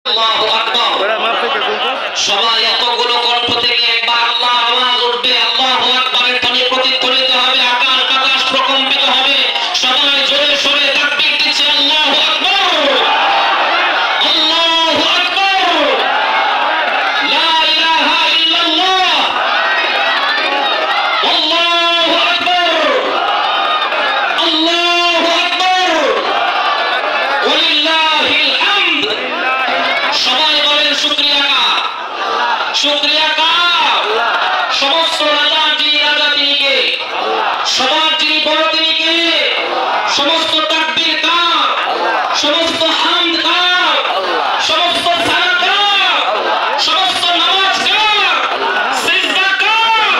আল্লাহু আকবার। সবাই এতগুলো কণ্ঠ থেকে একবার আল্লাহ আওয়াজ উঠবে, আল্লাহু আকবারের ধ্বনি প্রতিধ্বনিত হবে, আকাশ বাতাস প্রকম্পিত হবে। সবাই জোরে সোরে তাকবীর দিচ্ছে, আল্লাহু আকবার, আল্লাহু আকবার, লা ইলাহা ইল্লাল্লাহ, আল্লাহু আকবার, আল্লাহু আকবার, ওয়ালিল্লাহিল হামদ। সবাই বলেন শুকরিয়া কার? শুকরিয়া কার? সমস্ত রাজার যিনি রাজা তিনি কে? সবার যিনি বড় তিনি কে? সমস্ত তাকবীর কার? সমস্ত হামদ কার? সমস্ত সানা কার? সমস্ত নামাজ কার? সিজদা কার?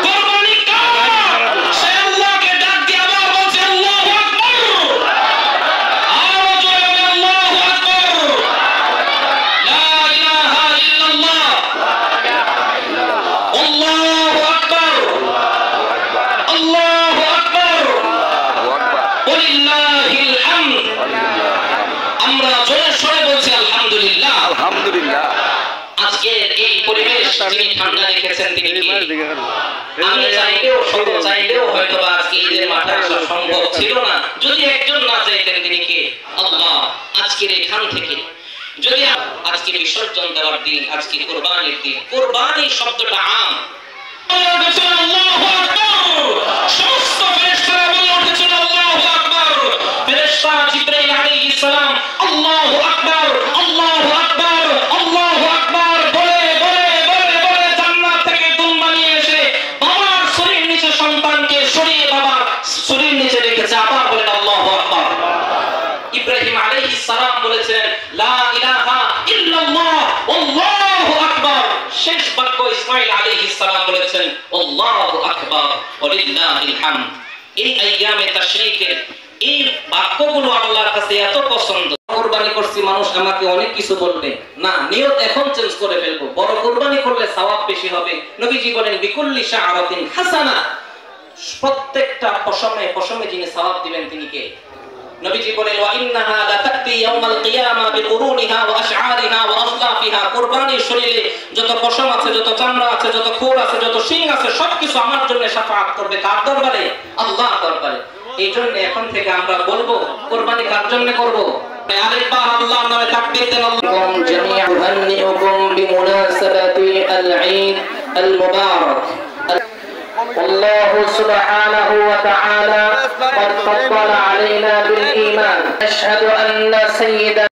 কুরবানি কার? সে আল্লাহকে ডাক দিয়ে আবার বলছে আল্লাহু আকবার, আরো জোরে বলে আল্লাহু আকবার, লা ইলাহা ইল্লাল্লাহ, আল্লাহু আকবার, আল্লাহু আকবার, ওয়ালিল্লাহিল হামদ। আমরা জোরে সোরে বলছি আলহামদুলিল্লাহ। আলহামদুলিল্লাহ। আজকে এই পরিবেশ যিনি ঠান্ডা রেখেছেন তিনি কে? আমি চাইলেও হয়তো আজকে ঈদের মাঠে আসা সম্ভব ছিল না যদি একজন না চাইতেন, তিনি কে? আল্লাহ। আজকের এখান থেকে যদি আজকে বিসর্জন দেওয়ার দিন, আজকে কুরবানির দিন, কুরবানি শব্দটা আম। আল্লাহু আকবার। সমস্ত ফেরেশতারা বলে উঠেছিল আল্লাহু আকবার। ফেরেশতা জিবরাইল আলাইহিস সালাম আল্লাহু আকবার, আল্লাহু আকবার, আল্লাহু আকবার বলে বলে বলে বলে জান্নাত থেকে দুম্বা নিয়ে এসে বাবার শরীর নিচে সন্তানকে সরিয়ে বাবার শরীর নিচে রেখেছে। আবার বলেন আল্লাহু আকবার। ইব্রাহিম আলাইহিস সালাম বলেছেন লা ইলাহা ইল্লাল্লাহ আল্লাহু আকবার। শেষ বাক্য ইসমাঈল আলাইহিস সালাম বলেছেন আল্লাহু আকবার ওয়ালিল্লাহিল হামদ। এই আইয়ামে তাশরীকের এই বাক্যগুলো আল্লাহর কাছে এত পছন্দ। কুরবানি করছি, মানুষ আমাকে অনেক কিছু বলবে, না, নিয়ত এখন চেঞ্জ করে ফেলবো, বড় কুরবানি করলে সওয়াব বেশি হবে। নবীজি বলেন বিকুল্লি শাআরাতিন হাসানা। প্রত্যেকটা পশমে যিনি সওয়াব দিবেন তিনি কে? নবীজি বলেন ওয়া ইন্নাহা লা তাতি ইয়াউমাল কিয়ামা বিকুরুনিহা ওয়া আশআরিহা ওয়া আসলাফিহা। কুরবানির শরীরে যত পশম আছে, যত চামড়া আছে, যত খুর আছে, যত শিং আছে, সবকিছু আমার জন্য শাফাআত করবে। কার দরবারে? আল্লাহর দরবারে। এই জন্য এখন থেকে আমরা বলবো কুরবানি কার জন্য করব? আরেকবার আল্লাহর নামে তাকবীর দেন। আল্লাহুম জামিআন উহান্নিউকুম বিমুনাসাবাতি আল-ঈদ আল-মুবারাক। الله سبحانه وتعالى قد فضل علينا بالإيمان. أشهد أن سيدنا